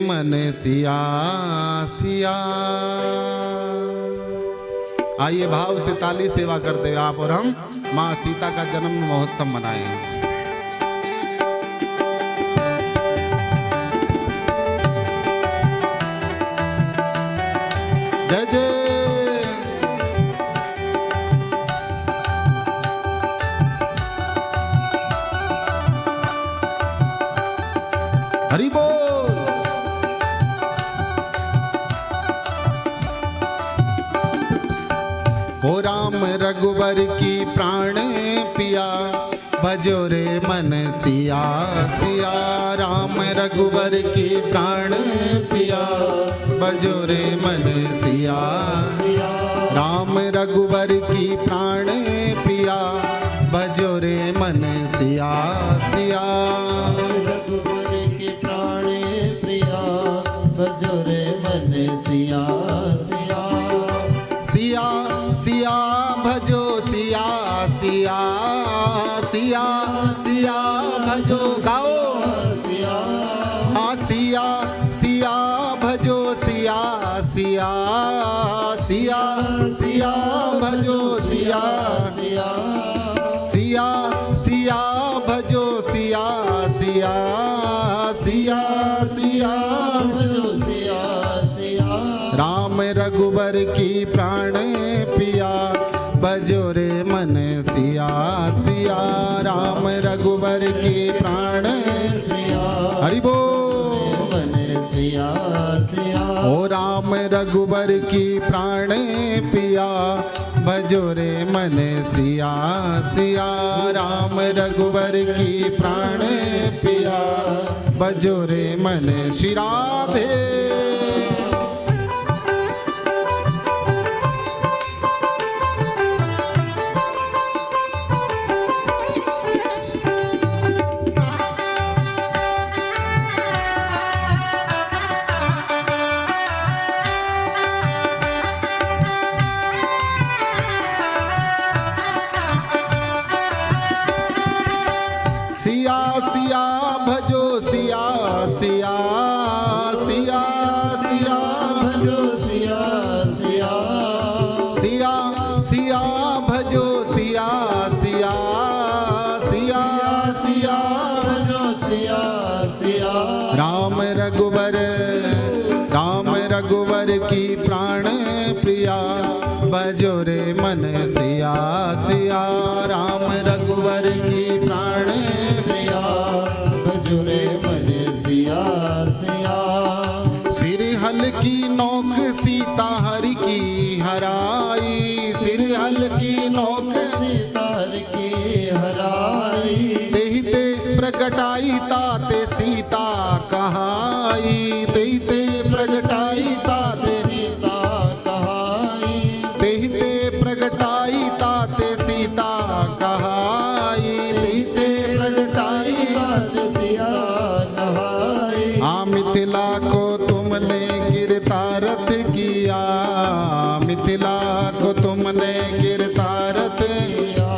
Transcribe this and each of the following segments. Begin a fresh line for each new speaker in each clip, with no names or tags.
मन सिया सिया। आइए भाव से ताली सेवा करते हुए आप और हम माँ सीता का जन्म महोत्सव मनाएं। जय जय हरि बोल। हो राम रघुवर की प्राण पिया, भजो रे मन सिया सिया। राम रघुवर की प्राण पिया, भजो रे मन सिया सिया। राम रघुवर की प्राण पिया, भजो रे मन सिया सिया।
रघुवर की प्राण प्रिया, भजो रे मन सिया सिया।
सिया सिया भजो सिया सिया सिया सिया भजो गाओ
सिया
हाँ सिया सिया भजो सिया सिया सिया सिया भजो सिया
सिया
सिया सिया भजो सिया सिया सिया सिया
भजो सिया सिया।
राम रघुवर की प्राण पिया, भजो रे मन सिया सिया। राम रघुवर की प्राण
प्रिया,
हरि बोल।
मन सिया सिया।
ओ राम रघुवर की प्राण पिया, भजो रे मन सिया सिया। राम रघुवर की प्राण पिया, भजो रे मन। श्री राधे सिया सिया भजो सिया सिया सिया सिया
भजो सिया सिया।
सिया सिया भजो सिया सिया सिया सिया।
भजो सिया सिया।
राम रघुवर की प्राण प्रिया, भजो रे मन सिया सिया। राम रघुवर की प्राण
प्रिया, भजो रे मन सिया सिया।
सिर हल की नोक सीता हरि की हराई। सिर हल की नोक
सीतार की हराई।
तेहि ते प्रगटाई ताते सीता कहाई। तेहि ते प्रगटाई ताते
सीता कहाई।
तेहि ते प्रगटाई ताते सीता कहाई। तेहि ते प्रगटाई
तात सिया कहाई।
आ मिथिला को तुमने गिरतारथ किया। मिथिला को तुमने गिरतारथ
किया।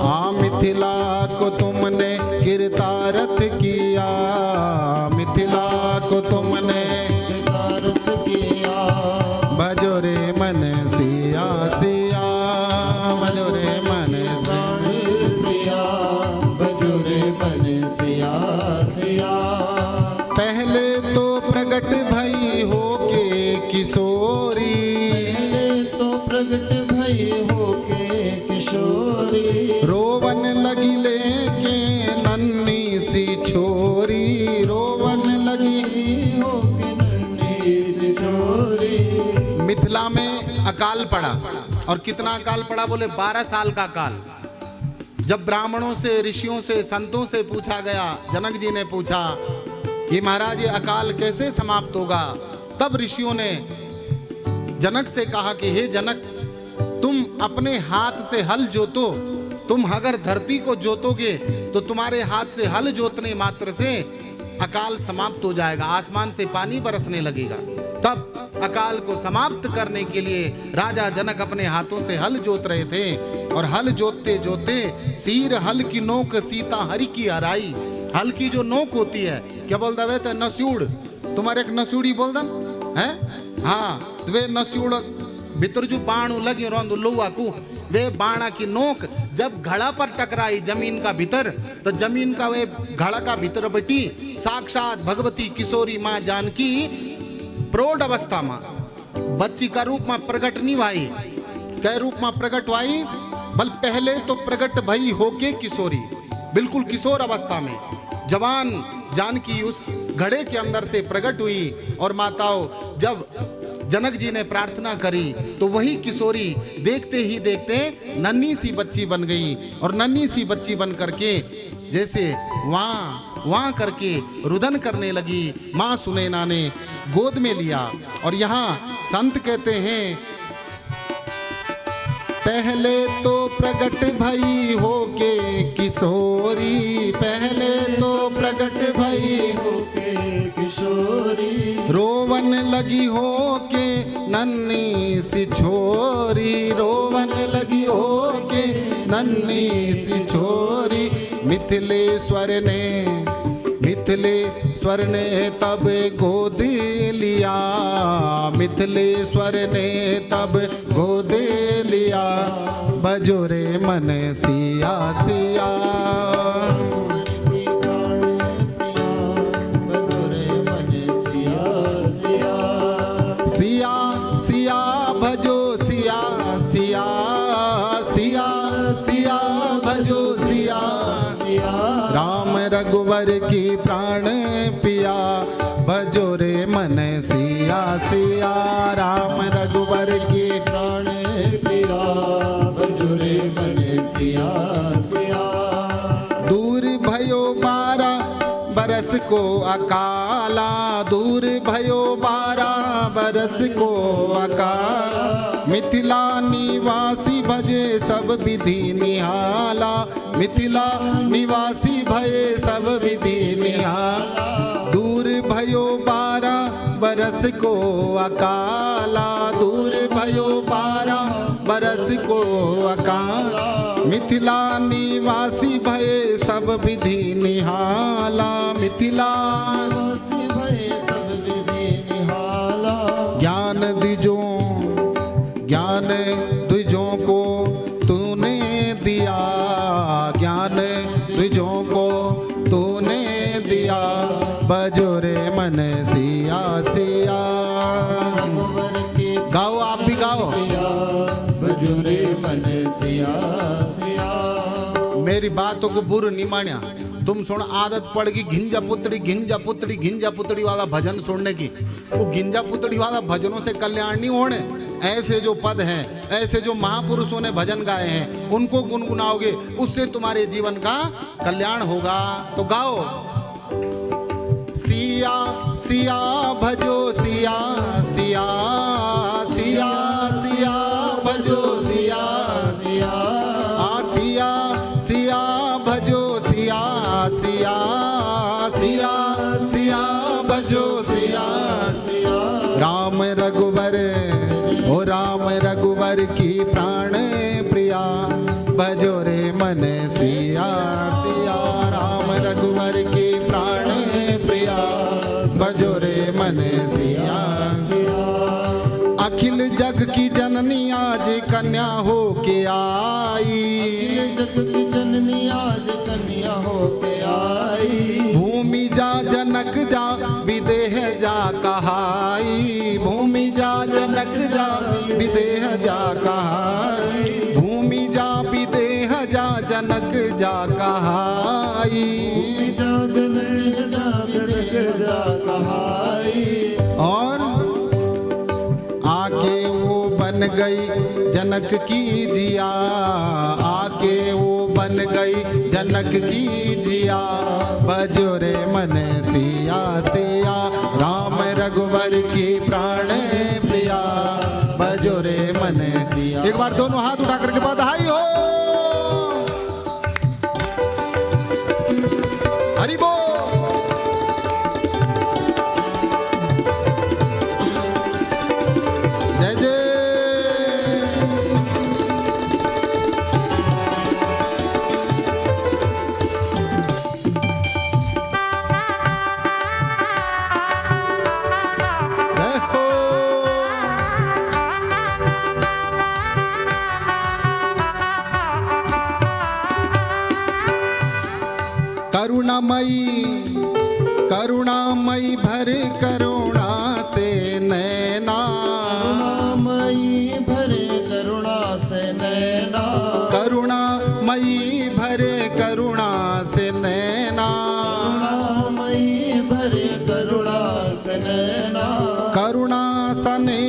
आ मिथिला को तुमने गिरतारथ किया। मिथिला को तुमने
गिरतारथ किया।
भजो रे मन सिया सिया। भजो रे मन
प्राण प्रिया, भजो रे मन सिया सिया।
पहले तो प्रगट भई हो के किशोरी।
पहले तो प्रगट भई हो के किशोरी।
रोवन लगी लेके नन्ही सी छोरी। रोवन लगी
हो के नन्ही सी छोरी।
मिथिला में अकाल पड़ा। और कितना अकाल पड़ा बोले 12 साल का अकाल। जब ब्राह्मणों से ऋषियों से संतों से पूछा गया, जनक जी ने पूछा कि महाराज ये अकाल कैसे समाप्त होगा, तब ऋषियों ने जनक से कहा कि हे जनक, तुम अपने हाथ से हल जोतो। तुम अगर धरती को जोतोगे तो तुम्हारे हाथ से हल जोतने मात्र से अकाल समाप्त हो जाएगा, आसमान से पानी बरसने लगेगा। तब अकाल को समाप्त करने के लिए राजा जनक अपने हाथों से हल जोत रहे थे। और हल जोतते जोतते सिर हल की नोक सीता हरि की हराई। हल की जो नोक होती है, क्या बोल दवे तो नस्यूड़, तुम्हारे एक नसूड़ी बोल दन है हाँ वे नसूड़ भीतर जो बाण लगी रोंद लोहा को वे बाणा की नोक जब घड़ा पर टकराई जमीन का भीतर तो जमीन का वे घड़ा का भीतर बैठी साक्षात भगवती किशोरी माँ जानकी प्रौढ़ अवस्था में बच्ची का रूप में प्रकट नहीं भाई कै रूप में प्रकट हुई बल पहले तो प्रकट भई होके किशोरी बिल्कुल किशोर अवस्था में जवान जानकी उस घड़े के अंदर से प्रकट हुई और माताओं जब जनक जी ने प्रार्थना करी तो वही किशोरी देखते ही देखते नन्ही सी बच्ची बन गई और नन्ही सी बच्ची बन करके जैसे वहाँ करके रुदन करने लगी। माँ सुनैना ने गोद में लिया और यहाँ संत कहते हैं पहले तो प्रकट भई होके किशोरी पहले तो प्रकट भई
होके किशोरी
रोवन लगी होके नन्ही सी छोरी रोवन लगी होके नन्ही सी छोरी मिथिलेश्वर ने तब गोद लिया मिथिलेश्वर ने तब गोद लिया बजोरे मन सिया सिया सिया सिया भजो सिया सिया सिया सिया भजो सिया राम रघुवर की प्राण पिया भजो रे मन सिया सिया राम रघुवर की
प्राण पिया भजो रे मन सिया सिया
दूर भयो 12 बरस को अकाला दूर भयो 12 बरस को अकाला मिथिला निवासी भजे सब विधि निहाला मिथिला निवासी भये सब विधि निहाला दूर भयो 12 बरस को अकाला दूर भयो 12 बरस को अकाला मिथिला निवासी भये सब विधि निहाला मिथिला
निवासी भये सब विधि निहाला
ज्ञान द्विजों को तूने दिया ज्ञान द्विजों को तूने दिया बजोरे मन सिया सिया गाओ आप भी गाओ
बजोरे मन सिया सिया
मेरी बातों को बुर नहीं मान्या तुम सुन आदत पड़ गई घिंजा पुतड़ी वाला भजन सुनने की वो घिंजा पुतड़ी वाला भजनों से कल्याण नहीं होने ऐसे जो पद हैं ऐसे जो महापुरुषों ने भजन गाए हैं उनको गुनगुनाओगे उससे तुम्हारे जीवन का कल्याण होगा तो गाओ सिया सिया भजो सिया सिया सिया सिया भजो सिया
सिया
सिया सिया भजो सिया सिया सिया सिया भजो सिया
सिया
राम रघुवर ओ राम रघुवर की प्राण प्रिया भजो रे मन सिया सिया राम रघुवर की प्राण प्रिया भजो रे मन सिया
सिया
अखिल जग की जननी आज कन्या हो के आई
जग की जननी आज कन्या होके आई
भूमि जा जनक जा विदेह जा कहाई भूमि जा जनक जा विदेह जा कहाई भूमि जा विदेह जा जनक जा कहाई
जा जनक जा जनक जा कहाई
और आके वो बन गई जनक की जिया आके वो बन गई जनक की जिया बजो रे मन सिया सिया राम रघुवर की प्राण प्रिया बजो रे मन सिया एक बार दोनों हाथ उठा करके बधाई हो हरि बोल जय जय करुणामयी करुणामयी भर करुणा से नैना,
करुणामयी भरे करुणा से नैना,
करुणामयी भरे करुणा से नैना,
करुणामयी भरे करुणा से नैना,
करुणा सने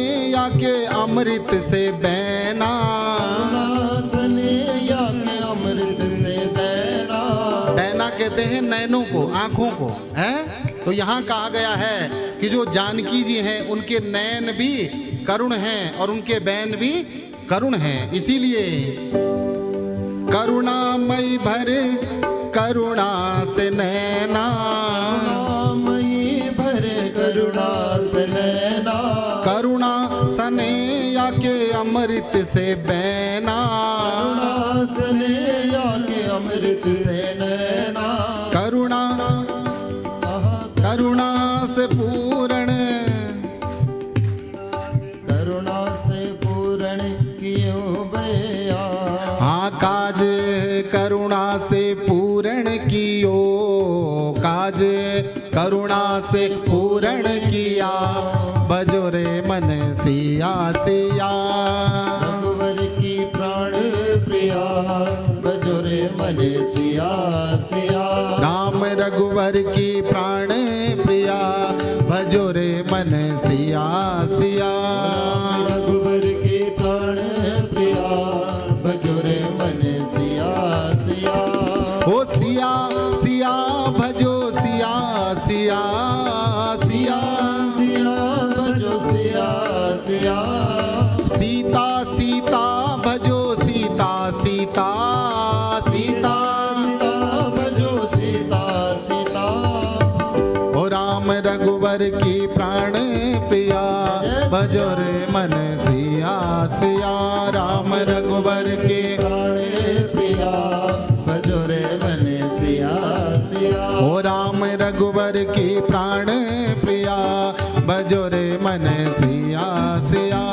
के अमृत से बैना,
करुणा सने या के अमृत से बैना।
बैना कहते हैं नैनों को, आंखों को, है। तो यहाँ कहा गया है कि जो जानकी जी हैं उनके नैन भी करुण हैं और उनके बैन भी करुण हैं। इसीलिए करुणामयी भरे करुणा से नैना,
करुणामयी भरे करुणा से नैना,
करुणा सने या के अमृत से बैना,
करुणा सने या के अमृत से नैना,
करुणा करुणा से पूर्ण,
करुणा से पूर्ण कियो बया,
हाँ काज करुणा से पूर्ण कियो, काज करुणा से पूर्ण किया, बजोरे मन सिया सिया,
रघुवर की प्राण प्रिया, बजोरे मन सिया सिया,
राम रघुवर की प्राण प्रिया, भजोरे मन सिया सिया,
रघुवर की प्राण प्रिया, बजोरे मन सिया सिया,
ओ सिया सिया भजो सिया सिया सिया,
सिया भजो सिया सिया,
सीता सीता भजो सीता सीता सीता,
सीता भजो सीता सीता,
ओ राम रघुवर की प्राण प्रिया, भजो रे मन सिया सिया, राम रघुवर के
प्राण प्रिया, बजोरे मन सिया सिया,
ओ राम रघुवर की प्राण प्रिया, भजो रे मन सिया सिया।